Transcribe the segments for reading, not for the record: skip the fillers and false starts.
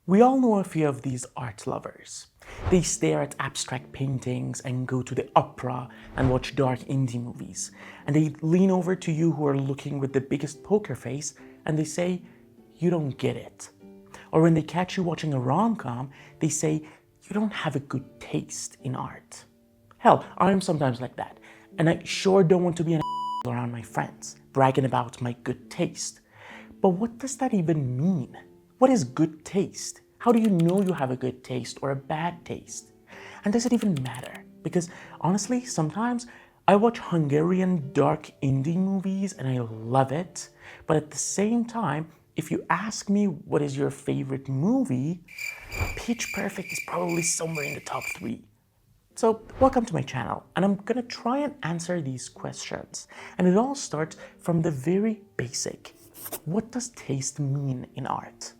We all know a few of these art lovers. They stare at abstract paintings and go to the opera and watch dark indie movies. And they lean over to you who are looking with the biggest poker face and they say, "You don't get it." Or when they catch you watching a rom-com, they say, "You don't have a good taste in art." Hell, I'm sometimes like that. And I sure don't want to be an around my friends, bragging about my good taste. But what does that even mean? What is good taste? How do you know you have a good taste or a bad taste? And does it even matter? Because honestly, sometimes I watch Hungarian dark indie movies and I love it. But at the same time, if you ask me what is your favorite movie, Pitch Perfect is probably somewhere in the top 3. So welcome to my channel, and I'm gonna try and answer these questions. And it all starts from the very basic. What does taste mean in art?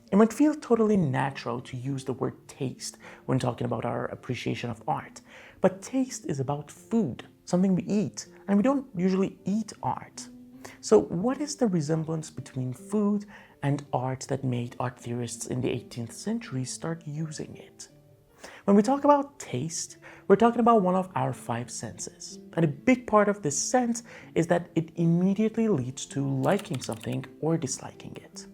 It might feel totally natural to use the word taste when talking about our appreciation of art, but taste is about food, something we eat, and we don't usually eat art. So what is the resemblance between food and art that made art theorists in the 18th century start using it? When we talk about taste, we're talking about one of our 5 senses. And a big part of this sense is that it immediately leads to liking something or disliking it.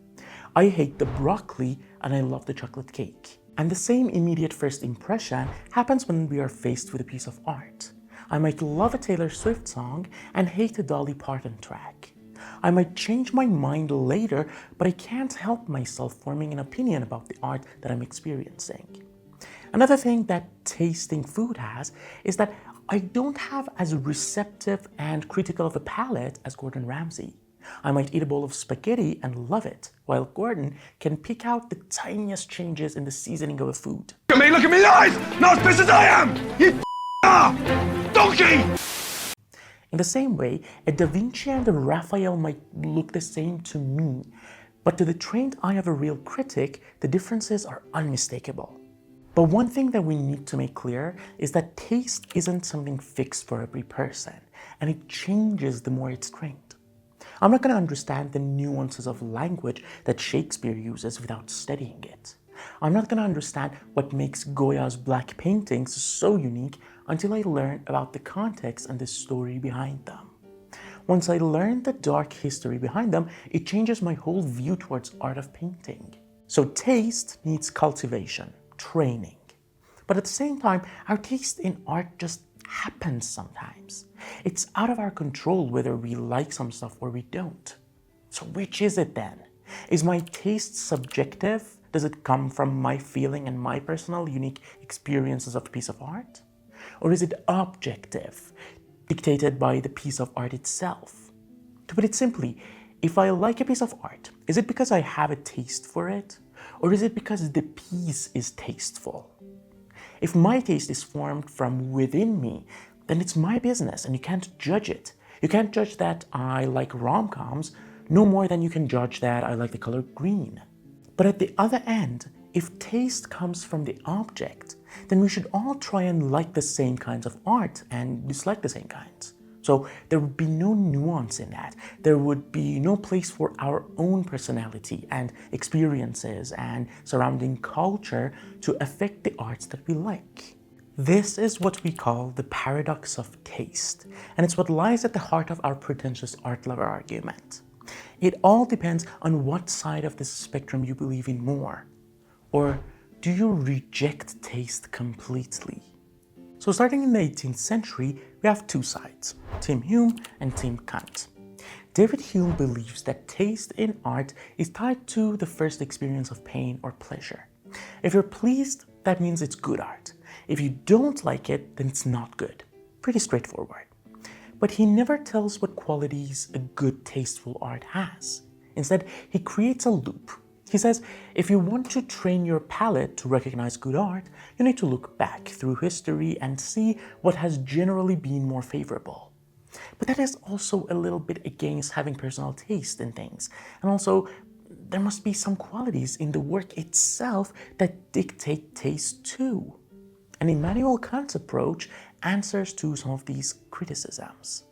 I hate the broccoli and I love the chocolate cake. And the same immediate first impression happens when we are faced with a piece of art. I might love a Taylor Swift song and hate a Dolly Parton track. I might change my mind later, but I can't help myself forming an opinion about the art that I'm experiencing. Another thing that tasting food has is that I don't have as receptive and critical of a palate as Gordon Ramsay. I might eat a bowl of spaghetti and love it, while Gordon can pick out the tiniest changes in the seasoning of a food. Look at me in the eyes! Not as pissed as I am! You are! Donkey! In the same way, a Da Vinci and a Raphael might look the same to me, but to the trained eye of a real critic, the differences are unmistakable. But one thing that we need to make clear is that taste isn't something fixed for every person, and it changes the more it's trained. I'm not going to understand the nuances of language that Shakespeare uses without studying it. I'm not going to understand what makes Goya's black paintings so unique until I learn about the context and the story behind them. Once I learn the dark history behind them, it changes my whole view towards art of painting. So taste needs cultivation, training. But at the same time, our taste in art just happens sometimes. It's out of our control whether we like some stuff or we don't. So which is it then? Is my taste subjective? Does it come from my feeling and my personal unique experiences of the piece of art? Or is it objective, dictated by the piece of art itself? To put it simply, if I like a piece of art, is it because I have a taste for it? Or is it because the piece is tasteful? If my taste is formed from within me, then it's my business and you can't judge it. You can't judge that I like rom-coms no more than you can judge that I like the color green. But at the other end, if taste comes from the object, then we should all try and like the same kinds of art and dislike the same kinds. So there would be no nuance in that. There would be no place for our own personality and experiences and surrounding culture to affect the arts that we like. This is what we call the paradox of taste, and it's what lies at the heart of our pretentious art lover argument. It all depends on what side of the spectrum you believe in more. Or do you reject taste completely? So starting in the 18th century, we have 2 sides, Tim Hume and Tim Kant. David Hume believes that taste in art is tied to the first experience of pain or pleasure. If you're pleased, that means it's good art. If you don't like it, then it's not good. Pretty straightforward. But he never tells what qualities a good tasteful art has. Instead, he creates a loop. He says, if you want to train your palate to recognize good art, you need to look back through history and see what has generally been more favorable. But that is also a little bit against having personal taste in things. And also, there must be some qualities in the work itself that dictate taste too. And Immanuel Kant's approach answers to some of these criticisms.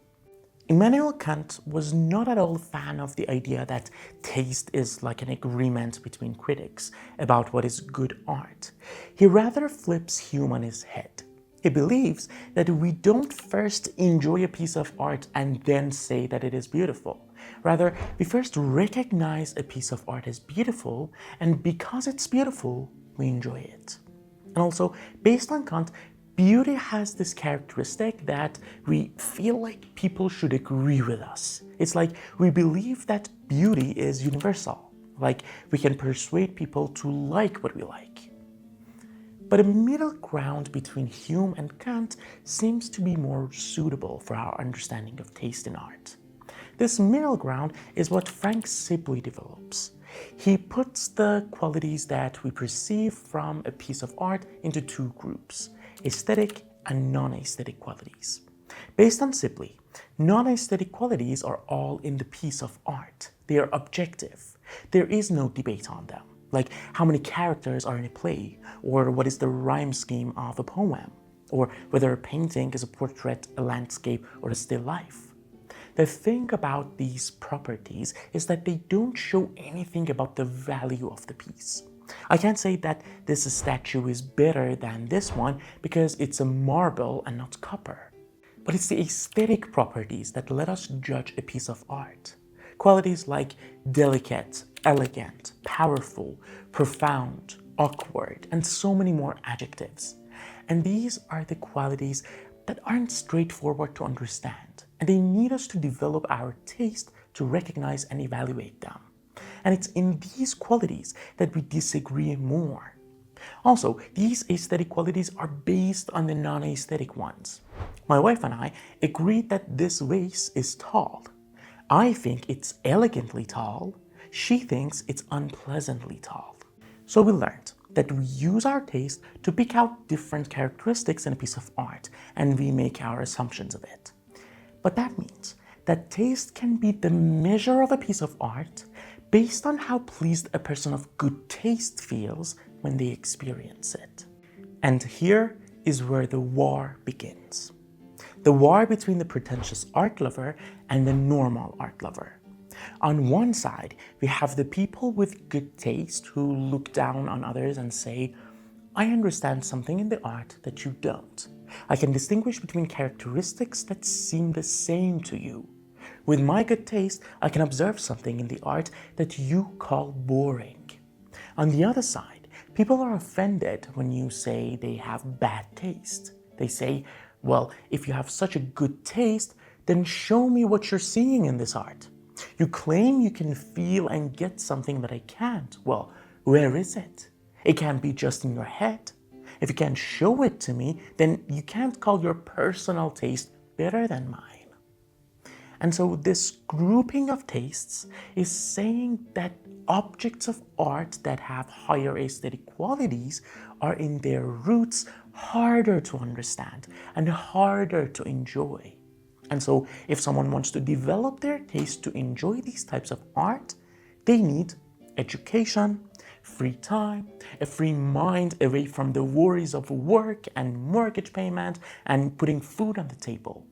Immanuel Kant was not at all a fan of the idea that taste is like an agreement between critics about what is good art. He rather flips hume on his head. He believes that we don't first enjoy a piece of art and then say that it is beautiful. Rather, we first recognize a piece of art as beautiful, and because it's beautiful, we enjoy it. And also, based on Kant, beauty has this characteristic that we feel like people should agree with us. It's like we believe that beauty is universal, like we can persuade people to like what we like. But a middle ground between Hume and Kant seems to be more suitable for our understanding of taste in art. This middle ground is what Frank Sibley develops. He puts the qualities that we perceive from a piece of art into two groups: aesthetic and non-aesthetic qualities. Based on Sibley, non-aesthetic qualities are all in the piece of art. They are objective. There is no debate on them, like how many characters are in a play, or what is the rhyme scheme of a poem, or whether a painting is a portrait, a landscape, or a still life. The thing about these properties is that they don't show anything about the value of the piece. I can't say that this statue is better than this one because it's a marble and not copper. But it's the aesthetic properties that let us judge a piece of art. Qualities like delicate, elegant, powerful, profound, awkward, and so many more adjectives. And these are the qualities that aren't straightforward to understand, and they need us to develop our taste to recognize and evaluate them. And it's in these qualities that we disagree more. Also, these aesthetic qualities are based on the non-aesthetic ones. My wife and I agreed that this vase is tall. I think it's elegantly tall. She thinks it's unpleasantly tall. So we learned that we use our taste to pick out different characteristics in a piece of art, and we make our assumptions of it. But that means that taste can be the measure of a piece of art based on how pleased a person of good taste feels when they experience it. And here is where the war begins. The war between the pretentious art lover and the normal art lover. On one side, we have the people with good taste who look down on others and say, I understand something in the art that you don't. I can distinguish between characteristics that seem the same to you. With my good taste, I can observe something in the art that you call boring. On the other side, people are offended when you say they have bad taste. They say, well, if you have such a good taste, then show me what you're seeing in this art. You claim you can feel and get something that I can't. Well, where is it? It can't be just in your head. If you can't show it to me, then you can't call your personal taste better than mine. And so this grouping of tastes is saying that objects of art that have higher aesthetic qualities are in their roots harder to understand and harder to enjoy. And so if someone wants to develop their taste to enjoy these types of art, they need education, free time, a free mind away from the worries of work and mortgage payment and putting food on the table.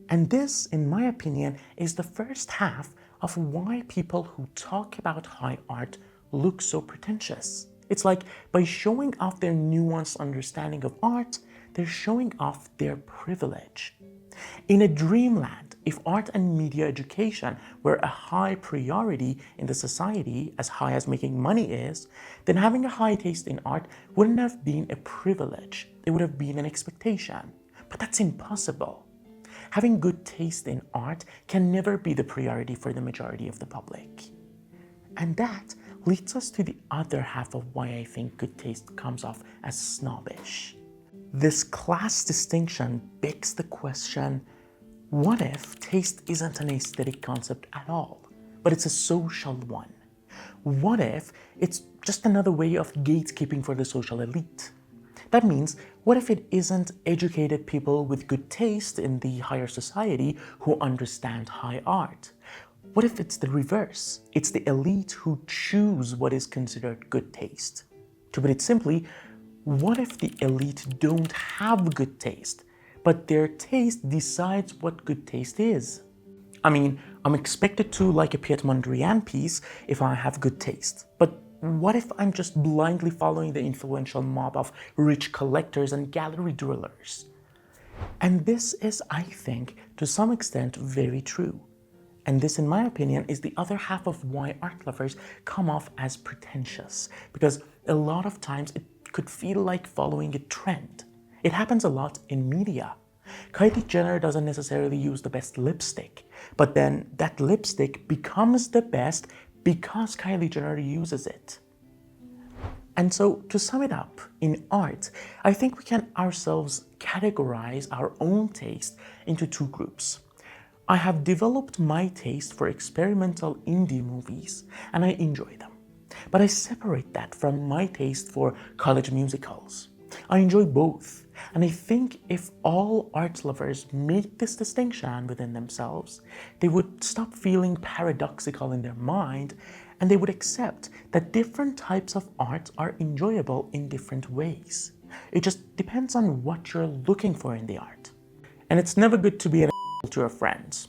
And this, in my opinion, is the first half of why people who talk about high art look so pretentious. It's like by showing off their nuanced understanding of art, they're showing off their privilege. In a dreamland, if art and media education were a high priority in the society, as high as making money is, then having a high taste in art wouldn't have been a privilege. It would have been an expectation. But that's impossible. Having good taste in art can never be the priority for the majority of the public. And that leads us to the other half of why I think good taste comes off as snobbish. This class distinction begs the question, what if taste isn't an aesthetic concept at all, but it's a social one? What if it's just another way of gatekeeping for the social elite? That means, what if it isn't educated people with good taste in the higher society who understand high art? What if it's the reverse? It's the elite who choose what is considered good taste. To put it simply, what if the elite don't have good taste, but their taste decides what good taste is? I mean, I'm expected to like a Piet Mondrian piece if I have good taste. But what if I'm just blindly following the influential mob of rich collectors and gallery dwellers? And this is, I think, to some extent very true. And this, in my opinion, is the other half of why art lovers come off as pretentious, because a lot of times it could feel like following a trend. It happens a lot in media. Kylie Jenner doesn't necessarily use the best lipstick, but then that lipstick becomes the best because Kylie Jenner uses it. And so, to sum it up, in art, I think we can ourselves categorize our own taste into two groups. I have developed my taste for experimental indie movies, and I enjoy them. But I separate that from my taste for college musicals. I enjoy both, and I think if all art lovers made this distinction within themselves, they would stop feeling paradoxical in their mind, and they would accept that different types of art are enjoyable in different ways. It just depends on what you're looking for in the art. And it's never good to be an to your friends.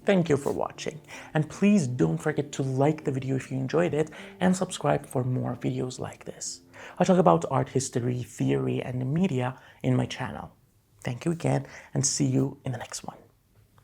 Thank you for watching, and please don't forget to like the video if you enjoyed it and subscribe for more videos like this. I talk about art history, theory, and media in my channel. Thank you again, and see you in the next one.